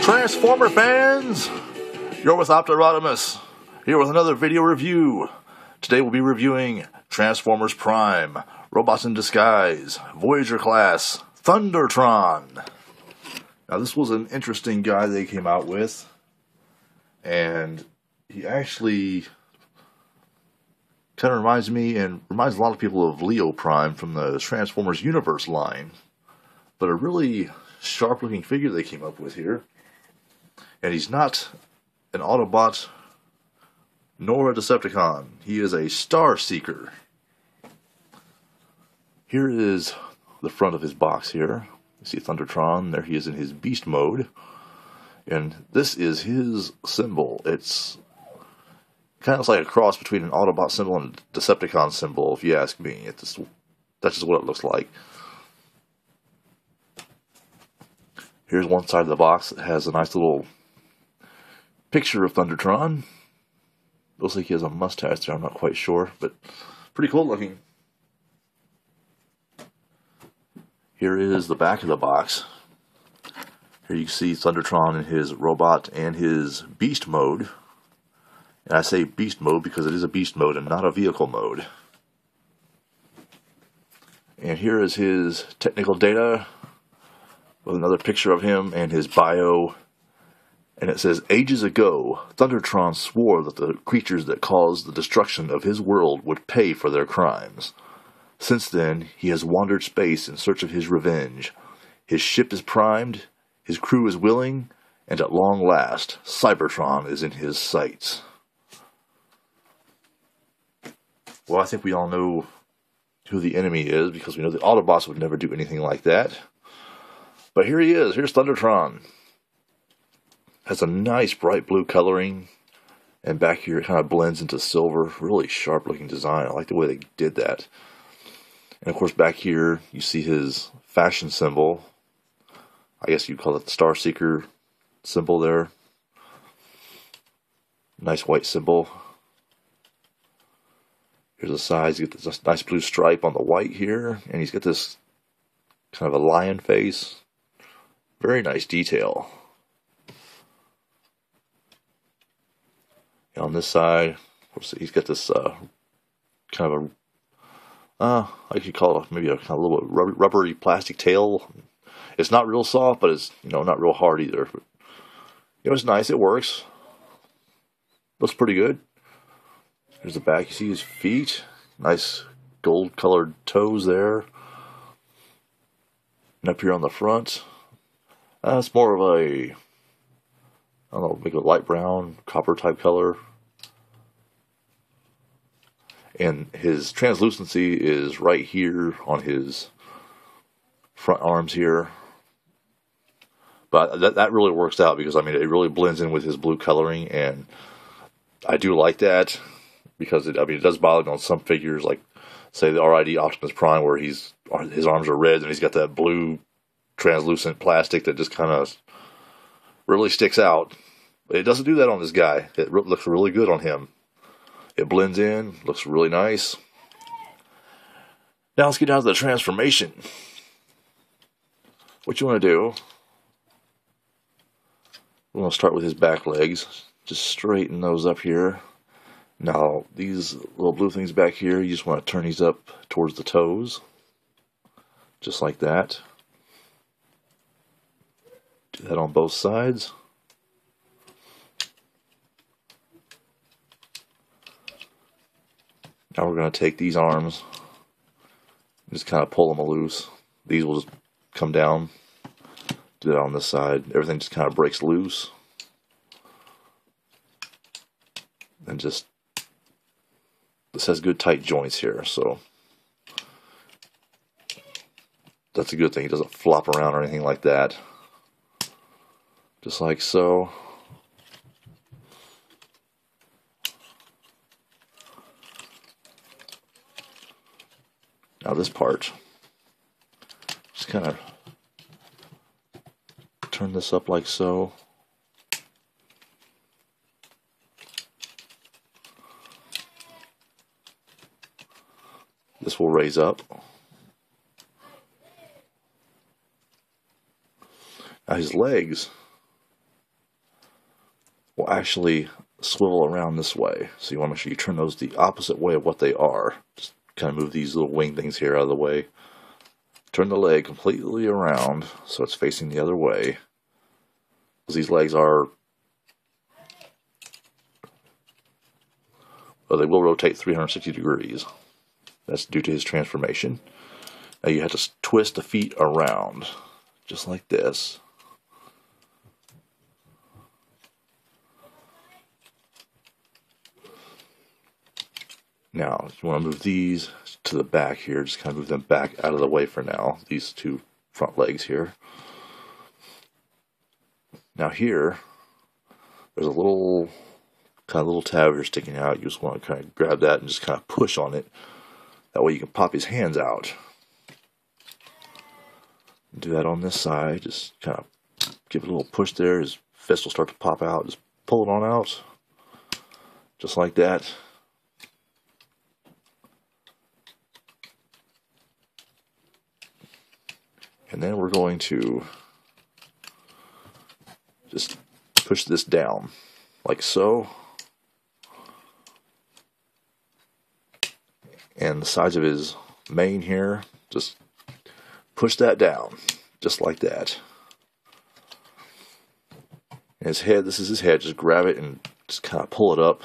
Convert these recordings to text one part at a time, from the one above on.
Transformer fans! You're with Optorotimus, here with another video review. Today we'll be reviewing Transformers Prime, Robots in Disguise, Voyager class, THUNDERTRON. Now this was an interesting guy they came out with, and he actually kind of reminds me and reminds a lot of people of Leo Prime from the Transformers Universe line. But a really sharp looking figure they came up with here. And he's not an Autobot nor a Decepticon. He is a Star Seeker. Here is the front of his box here. You see Thundertron. There he is in his beast mode. And this is his symbol. It's kind of like a cross between an Autobot symbol and a Decepticon symbol, if you ask me. That's just what it looks like. Here's one side of the box that has a nice little picture of Thundertron. Looks like he has a mustache there, I'm not quite sure, but pretty cool looking. Here is the back of the box. Here you can see Thundertron in his robot and his beast mode. And I say beast mode because it is a beast mode and not a vehicle mode. And here is his technical data with another picture of him and his bio. And it says, ages ago, Thundertron swore that the creatures that caused the destruction of his world would pay for their crimes. Since then, he has wandered space in search of his revenge. His ship is primed, his crew is willing, and at long last, Cybertron is in his sights. Well, I think we all know who the enemy is, because we know the Autobots would never do anything like that. But here he is, here's Thundertron. Has a nice bright blue coloring, and back here it kind of blends into silver. Really sharp looking design. I like the way they did that. And of course back here you see his fashion symbol. I guess you'd call it the Star Seeker symbol there. Nice white symbol. Here's the sides. You get this nice blue stripe on the white here, and he's got this kind of a lion face. Very nice detail. On this side, of course, he's got this kind of a, I could call it maybe a kind of little rubbery plastic tail. It's not real soft, but it's, you know, not real hard either. But, you know, it's nice. It works. Looks pretty good. Here's the back. You see his feet. Nice gold-colored toes there. And up here on the front, it's more of a, I don't know, maybe a light brown, copper type color. And his translucency is right here on his front arms here. But that really works out because, I mean, it really blends in with his blue coloring. And I do like that because, it does bother me on some figures, like, say, the RID Optimus Prime, where his arms are red and he's got that blue translucent plastic that just kind of really sticks out. It doesn't do that on this guy. It looks really good on him. It blends in, looks really nice. Now let's get down to the transformation. What you want to do, we're going to start with his back legs. Just straighten those up here. Now these little blue things back here, you just want to turn these up towards the toes. Just like that. Do that on both sides. Now we're going to take these arms and just kind of pull them loose. These will just come down. Do that on this side. Everything just kind of breaks loose. And just, this has good tight joints here, so that's a good thing. It doesn't flop around or anything like that. Just like so. Now this part, just kind of turn this up like so. This will raise up. Now his legs, will actually swivel around this way. So you want to make sure you turn those the opposite way of what they are. Just kind of move these little wing things here out of the way. Turn the leg completely around so it's facing the other way. Because these legs are, well, they will rotate 360 degrees. That's due to his transformation. Now you have to twist the feet around, just like this. Now, if you want to move these to the back here, just kind of move them back out of the way for now, these two front legs here. Now here, there's a little tab here sticking out. You just want to kind of grab that and just kind of push on it. That way you can pop his hands out. Do that on this side, just kind of give it a little push there. His fist will start to pop out. Just pull it on out, just like that. And then we're going to just push this down, like so. And the sides of his mane here, just push that down, just like that. And his head, this is his head, just grab it and just kind of pull it up,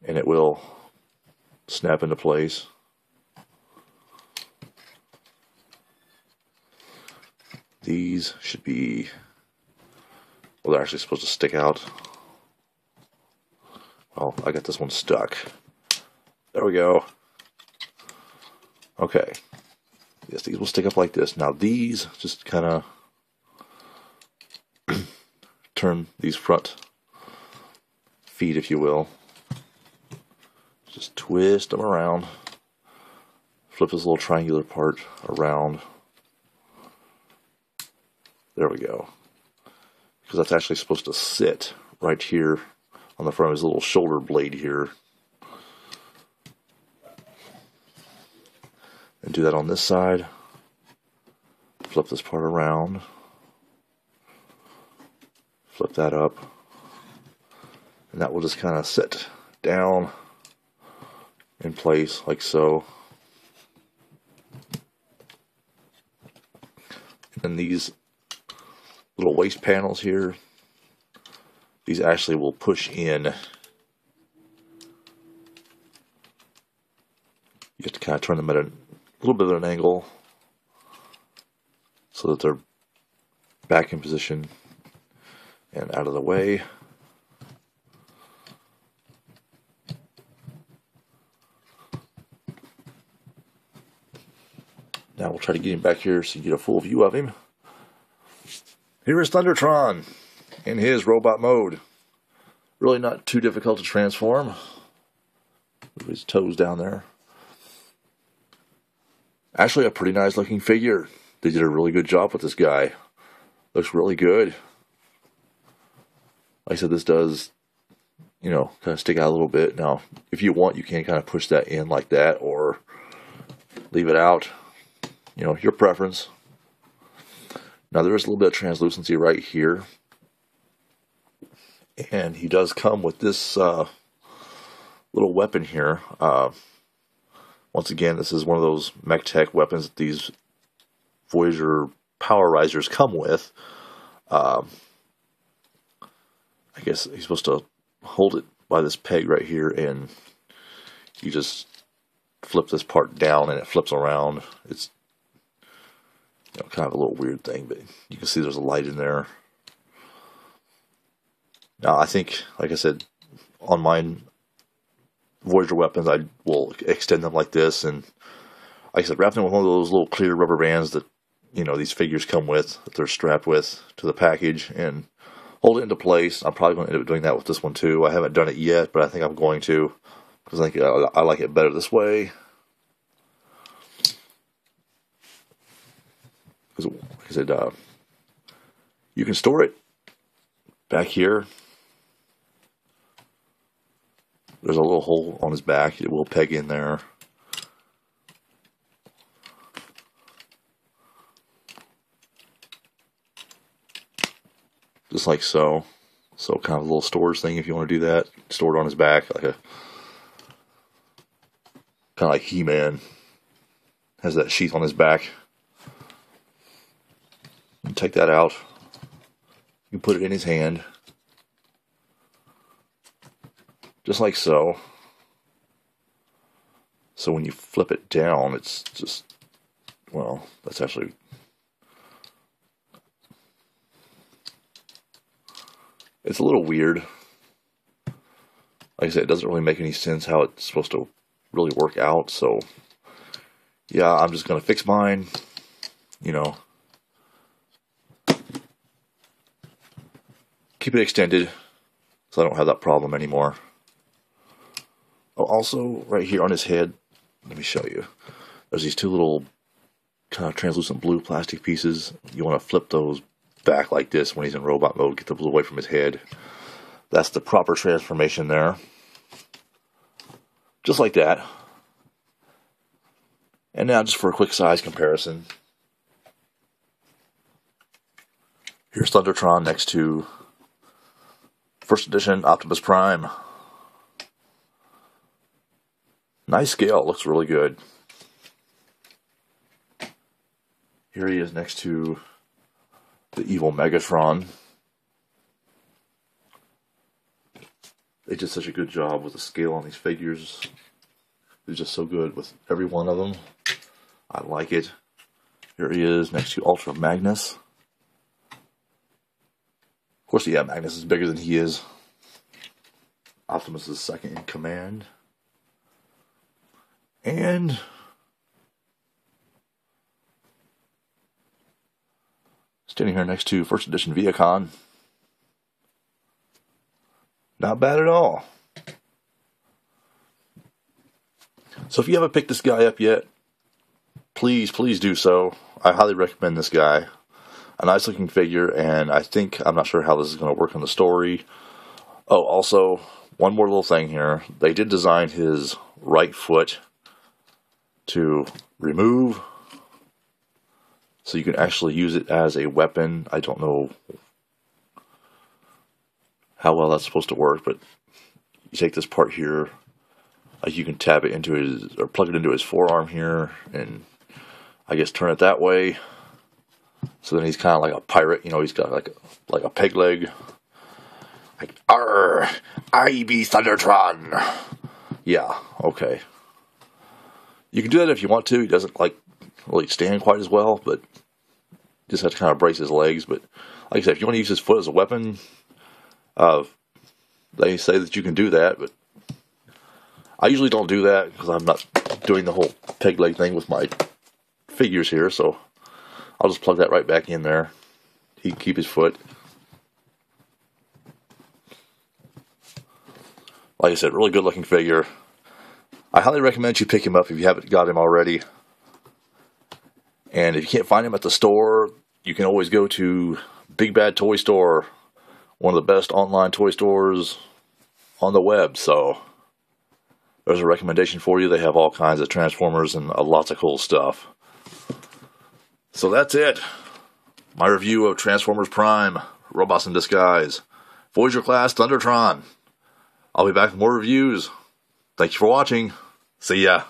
and it will snap into place. These should be, well, they're actually supposed to stick out. Well, I got this one stuck. There we go. Okay. Yes, these will stick up like this. Now these, just kind of turn these front feet, if you will. Just twist them around. Flip this little triangular part around. There we go. Because that's actually supposed to sit right here on the front of his little shoulder blade here. And do that on this side. Flip this part around. Flip that up. And that will just kind of sit down in place like so. And then these little waist panels here, these actually will push in. You have to kind of turn them at a little bit of an angle so that they're back in position and out of the way. Now we'll try to get him back here so you get a full view of him. Here is THUNDERTRON in his robot mode. Really not too difficult to transform. Move his toes down there. Actually a pretty nice looking figure. They did a really good job with this guy. Looks really good. Like I said, this does, you know, kind of stick out a little bit. Now, if you want, you can kind of push that in like that or leave it out. You know, your preference. Now there is a little bit of translucency right here. And he does come with this little weapon here. Once again, this is one of those mech tech weapons that these Voyager power risers come with. I guess he's supposed to hold it by this peg right here, and you just flip this part down and it flips around. It's, you know, kind of a little weird thing, but you can see there's a light in there. Now, I think, like I said, on mine Voyager weapons, I will extend them like this, and like I said, wrap them with one of those little clear rubber bands that, you know, these figures come with, that they're strapped with to the package, and hold it into place. I'm probably going to end up doing that with this one too. I haven't done it yet, but I think I'm going to, because I think I like it better this way. Because, like I said, you can store it back here. There's a little hole on his back. It will peg in there. Just like so. So kind of a little storage thing if you want to do that. Store it on his back, like a kind of like He-Man has that sheath on his back. And take that out. You can put it in his hand, just like so. So when you flip it down, it's just, well, that's actually, it's a little weird. Like I said, it doesn't really make any sense how it's supposed to really work out. So yeah, I'm just going to fix mine, you know, keep it extended so I don't have that problem anymore. Oh, also, right here on his head, let me show you. There's these two little kind of translucent blue plastic pieces. You want to flip those back like this when he's in robot mode. Get the blue away from his head. That's the proper transformation there. Just like that. And now just for a quick size comparison. Here's THUNDERTRON next to First Edition Optimus Prime. Nice scale, looks really good. Here he is next to the evil Megatron. They did such a good job with the scale on these figures. It's just so good with every one of them. I like it. Here he is next to Ultra Magnus. Of course, yeah, Magnus is bigger than he is. Optimus is second in command. And standing here next to First Edition Viacon. Not bad at all. So if you haven't picked this guy up yet, please do so. I highly recommend this guy. A nice looking figure, and I'm not sure how this is going to work in the story. Oh, also, one more little thing here. They did design his right foot to remove, so you can actually use it as a weapon. I don't know how well that's supposed to work, but you take this part here, like you can tap it into his, or plug it into his forearm here, and I guess turn it that way. So then he's kind of like a pirate, you know, he's got like a peg leg. Like, "Arr, I be THUNDERTRON." Yeah, okay. You can do that if you want to. He doesn't like really stand quite as well, but just have to kind of brace his legs. But like I said, if you want to use his foot as a weapon, they say that you can do that. But I usually don't do that because I'm not doing the whole peg leg thing with my figures here. So I'll just plug that right back in there. He can keep his foot. Like I said, really good looking figure. I highly recommend you pick him up if you haven't got him already. And if you can't find him at the store, you can always go to Big Bad Toy Store, one of the best online toy stores on the web. So there's a recommendation for you. They have all kinds of Transformers and lots of cool stuff. So that's it. My review of Transformers Prime, Robots in Disguise, Voyager class THUNDERTRON. I'll be back with more reviews. Thank you for watching. See ya.